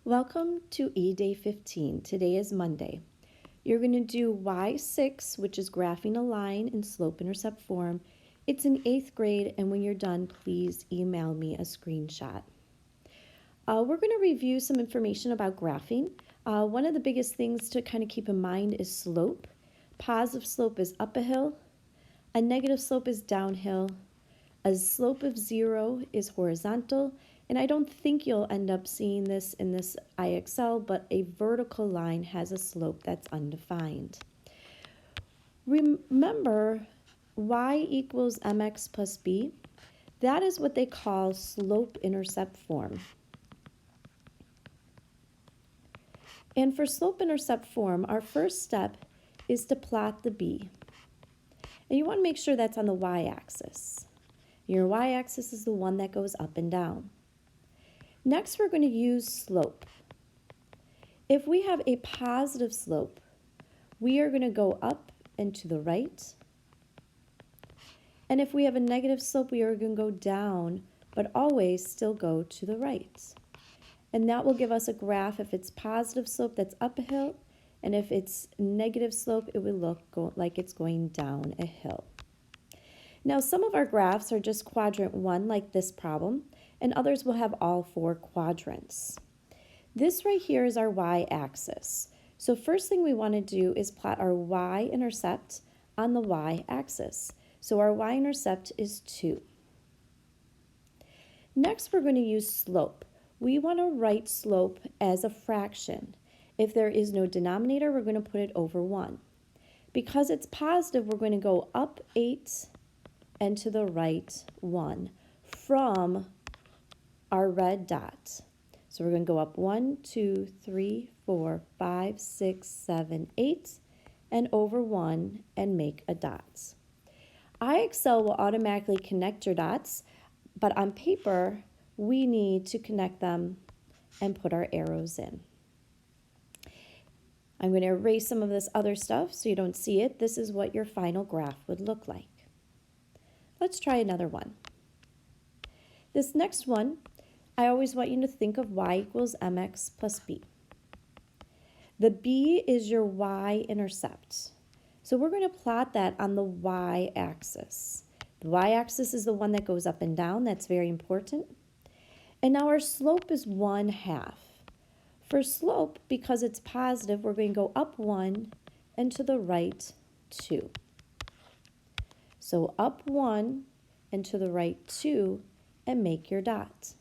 Welcome to eDay15. Today is Monday. You're going to do Y6, which is graphing a line in Slope Intercept Form. It's in 8th grade, and when you're done, please email me a screenshot. We're going to review some information about graphing. One of the biggest things to kind of keep in mind is slope. Positive slope is up a hill. A negative slope is downhill. A slope of 0 is horizontal. And I don't think you'll end up seeing this in this IXL, but a vertical line has a slope that's undefined. Remember, y equals mx plus b. That is what they call slope intercept form. And for slope intercept form, our first step is to plot the b. And you want to make sure that's on the y-axis. Your y-axis is the one that goes up and down. Next, we're going to use slope. If we have a positive slope, we are going to go up and to the right. And if we have a negative slope, we are going to go down, but always still go to the right. And that will give us a graph. If it's positive slope, that's up a hill. And if it's negative slope, it will look like it's going down a hill. Now, some of our graphs are just quadrant 1, like this problem, and others will have all 4 quadrants. This right here is our y-axis. So first thing we want to do is plot our y-intercept on the y-axis. So our y-intercept is 2. Next, we're going to use slope. We want to write slope as a fraction. If there is no denominator, we're going to put it over 1. Because it's positive, we're going to go up 8 and to the right 1 from our red dot. So we're going to go up 1, 2, 3, 4, 5, 6, 7, 8, and over 1 and make a dot. IXL will automatically connect your dots, but on paper, we need to connect them and put our arrows in. I'm going to erase some of this other stuff so you don't see it. This is what your final graph would look like. Let's try another one. This next one, I always want you to think of y equals mx plus b. The b is your y-intercept. So we're going to plot that on the y-axis. The y-axis is the one that goes up and down. That's very important. And now our slope is 1/2. For slope, because it's positive, we're going to go up 1 and to the right 2. So up 1 and to the right 2 and make your dot.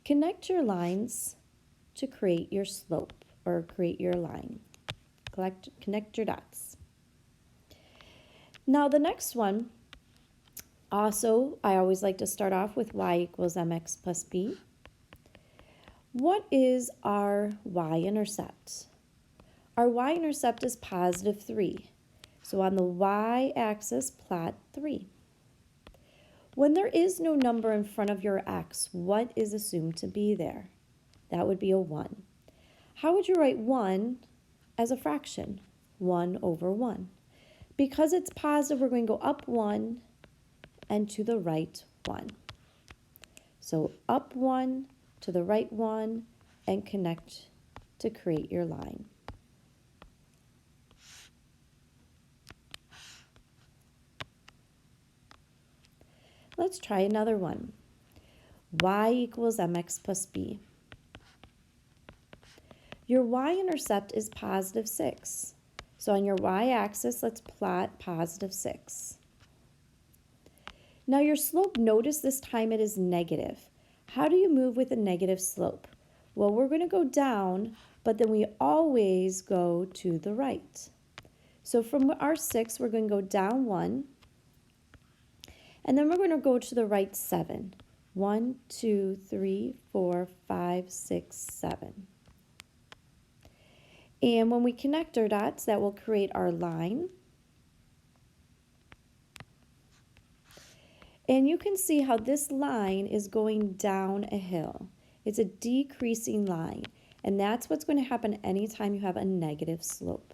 Connect your lines to create your slope or create your line. Connect your dots. Now the next one, also I always like to start off with y equals mx plus b. What is our y-intercept? Our y-intercept is positive 3. So on the y-axis, plot 3. When there is no number in front of your x, what is assumed to be there? That would be a 1. How would you write 1 as a fraction? 1 over 1. Because it's positive, we're going to go up 1 and to the right 1. So up 1, to the right 1, and connect to create your line. Let's try another one. Y equals mx plus b. Your y-intercept is positive 6. So on your y-axis, let's plot positive 6. Now your slope, notice this time it is negative. How do you move with a negative slope? Well, we're going to go down, but then we always go to the right. So from our 6, we're going to go down 1. And then we're going to go to the right 7. 1, 2, 3, 4, 5, 6, 7. And when we connect our dots, that will create our line. And you can see how this line is going down a hill. It's a decreasing line. And that's what's going to happen anytime you have a negative slope.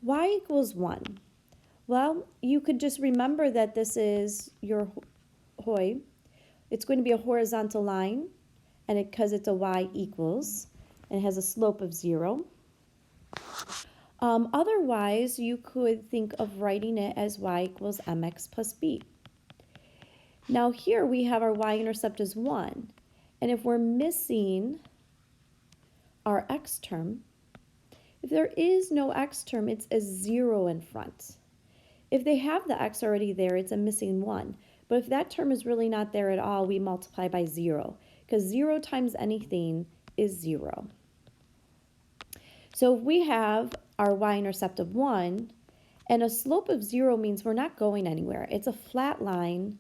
Y equals 1. Well, you could just remember that this is your hoy. It's going to be a horizontal line, and because it's a y equals, and it has a slope of 0. Otherwise, you could think of writing it as y equals mx plus b. Now here we have our y-intercept as 1, and if we're missing our x term, if there is no x term, it's a 0 in front. If they have the x already there, it's a missing 1. But if that term is really not there at all, we multiply by 0, because 0 times anything is 0. So if we have our y-intercept of 1, and a slope of 0 means we're not going anywhere. It's a flat line,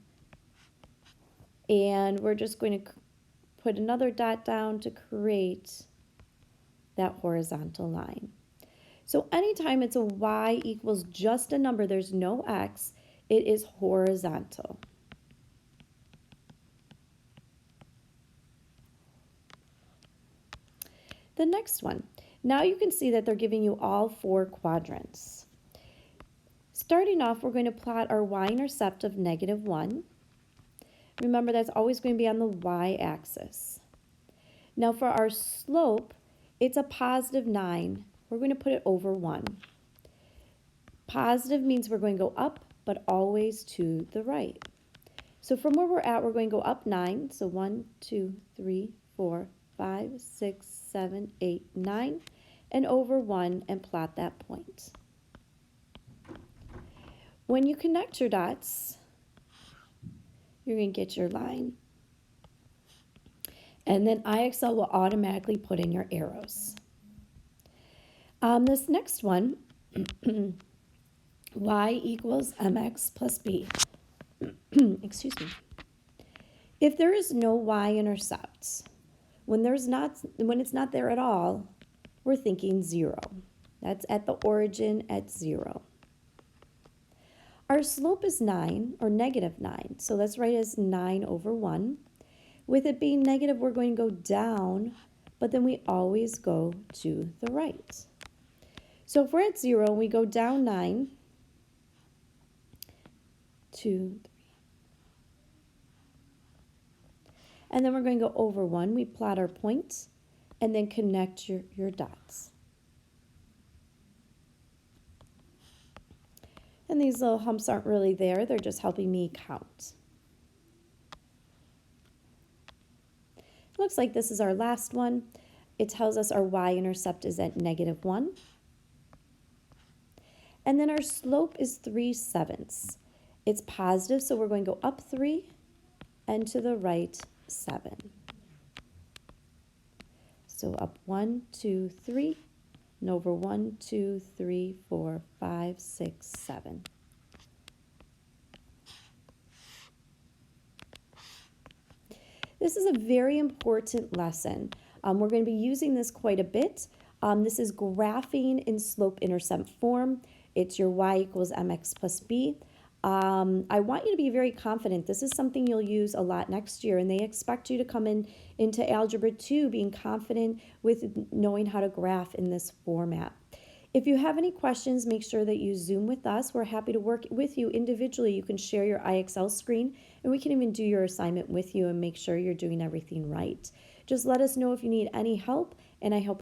and we're just going to put another dot down to create that horizontal line. So anytime it's a y equals just a number, there's no x, it is horizontal. The next one. Now you can see that they're giving you all 4 quadrants. Starting off, we're going to plot our y-intercept of -1. Remember, that's always going to be on the y-axis. Now for our slope, it's a +9. We're going to put it over 1. Positive means we're going to go up, but always to the right. So from where we're at, we're going to go up 9. So 1, 2, 3, 4, 5, 6, 7, 8, 9, and over 1 and plot that point. When you connect your dots, you're going to get your line. And then IXL will automatically put in your arrows. This next one, y equals mx plus b. Excuse me. If there is no y-intercept, when it's not there at all, we're thinking 0. That's at the origin at 0. Our slope is 9, or -9, so let's write it as 9 over 1. With it being negative, we're going to go down, but then we always go to the right. So if we're at 0, we go down 9, 2, 3. And then we're going to go over 1. We plot our point, and then connect your dots. And these little humps aren't really there. They're just helping me count. Looks like this is our last one. It tells us our y-intercept is at -1. And then our slope is 3/7. It's positive, so we're going to go up 3 and to the right 7. So up 1, 2, 3, and over 1, 2, 3, 4, 5, 6, 7. This is a very important lesson. We're going to be using this quite a bit. This is graphing in slope intercept form. It's your y equals mx plus b. I want you to be very confident. This is something you'll use a lot next year, and they expect you to come into Algebra 2 being confident with knowing how to graph in this format. If you have any questions, make sure that you Zoom with us. We're happy to work with you individually. You can share your IXL screen, and we can even do your assignment with you and make sure you're doing everything right. Just let us know if you need any help, and I hope